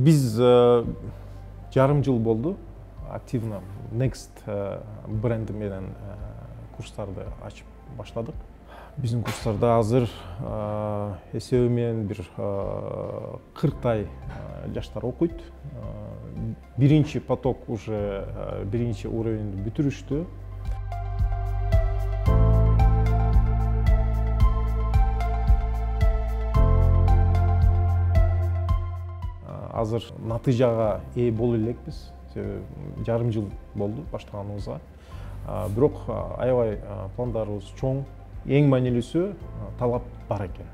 Биз жарым жыл болду активно Next бренди менен курстарды ачып баштадык. Биздин курстарда азыр эсебимен бир 40 жаштар окуйт. Биринчи поток уже биринчи уровенди бүтүрүштү. Азыр натыйжага ээ боло элекпиз. Жарым жыл болду баштаганыбызга. Бирок аябай пландарыбыз чоң. Эң маанилүүсү талап бар экен.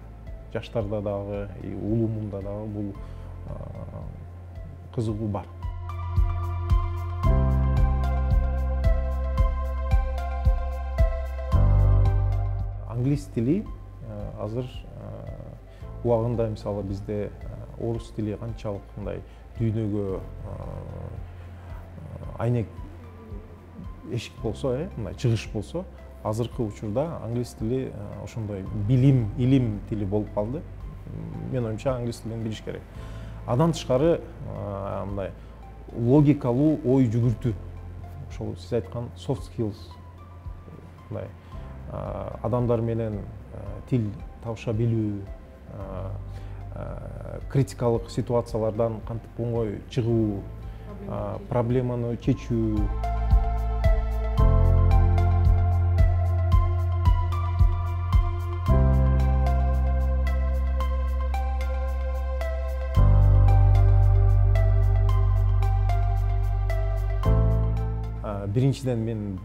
Жаштарда дагы, улумунда дагы бул кызыгуу бар. Англис тили азыр убагында мисалы бизде орус тили канчалык мындай дүйнөгө айнек эшик болсо, мындай чыгыш болсо, азыркы учурда англис тили ошондой билим, илим тили болуп калды. Мен оюмча англис тилин билиш керек. Андан тышкары мындай логикалуу ой жүгүртүү. Ошол сиз айткан soft skills. Мындай адамдар менен тил табыша билүү, критикалык ситуациялардан кантип оңой чыгуу, проблеманы чечүү. Биринчиден мен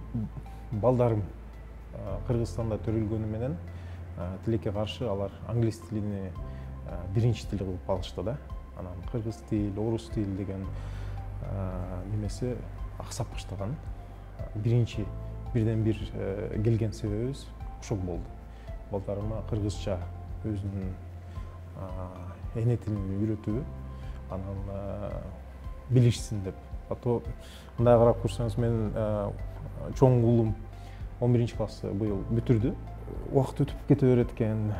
балдарым Кыргызстанда төрөлгөнү менен тилекке каршы алар англис тилини биринчи тил кылып алышты да. Анан кыргыз тил, орус тил деген немеси аксап баштаган. Бирден бир келген себебибиз ошол болду. Балдарыма кыргызча өзүнүн эне тилин үйрөтүү, анан билишсин деп. Ато мындай карап көрсөңүз, мен чоң уулум 11 классты быйыл бүтүрдү. Убакыт өтүп кете берет экен.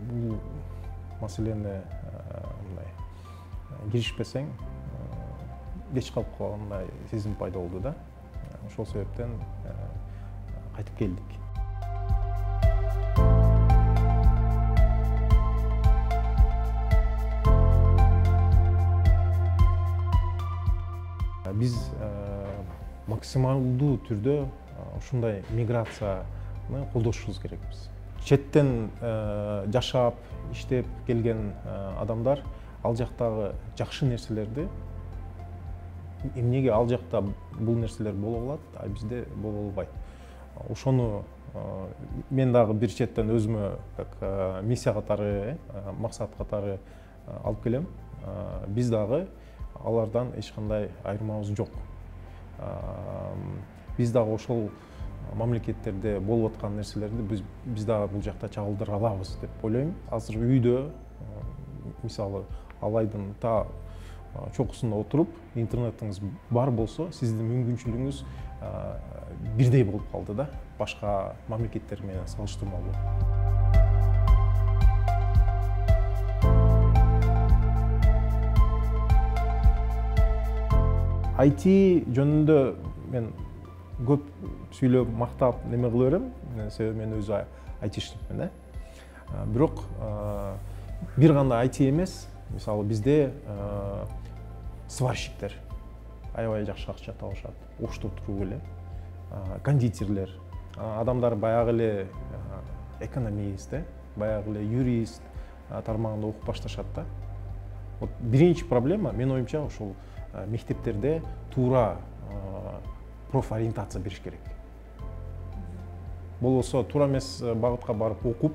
Бул маселени мындай киришпесең кеч калып калгандай сезим пайда болду да. Ошол себептен кайтып келдик. Биз максималдуу түрдө ушундай миграцияны колдошубуз керекпиз. Четтен жашап, иштеп келген адамдар ал жактагы жакшы нерселерди, эмнеге ал жакта бул нерселер боло калат, а бизде боло албайт. Ошону мен дагы бир четтен өзүмө как миссия катары, максат катары алып келем. Биз дагы алардан эч кандай айырмабыз жок. Биз дагы ошол мамлекеттерде болуп аткан нерселерди биз дагы бул жакта чагылдыра алабыз деп ойлойм. Азыр үйдө мисалы Алайдын та чокусунда отуруп, интернетиңиз бар болсо, сиздин мүмкүнчүлүгүңүз бирдей болуп калды да, башка мамлекеттер менен салыштырмалуу. IT жөнүндө мен көп сүйлөп, мактап неме кыла берем, себеби мен өзү айтишникмин да. Бирок бир гана IT эмес, мисалы бизде сварщиктер аябай жакшы акча табышат, ошто туруп эле, кондитерлер, адамдар баягы эле экономист, баягы эле юрист тармагында окуп башташат да. Вот биринчи проблема, мен оюмча, ошол мектептерде туура профориентация бериш керек. Болбосо туура эмес багытка барып окуп,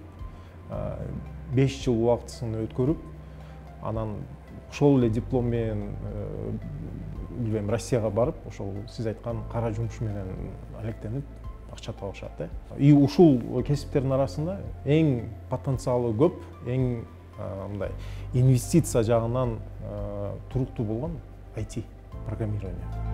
5 жыл убактысын өткөрүп, анан ошол эле диплом менен билбейм Россияга барып, ошол сиз айткан кара жумуш менен алектенип акча табышат да. И ушул кесиптердин арасында эң потенциалы көп, эң мындай инвестиция жагынан туруктуу болгон IT, программирование.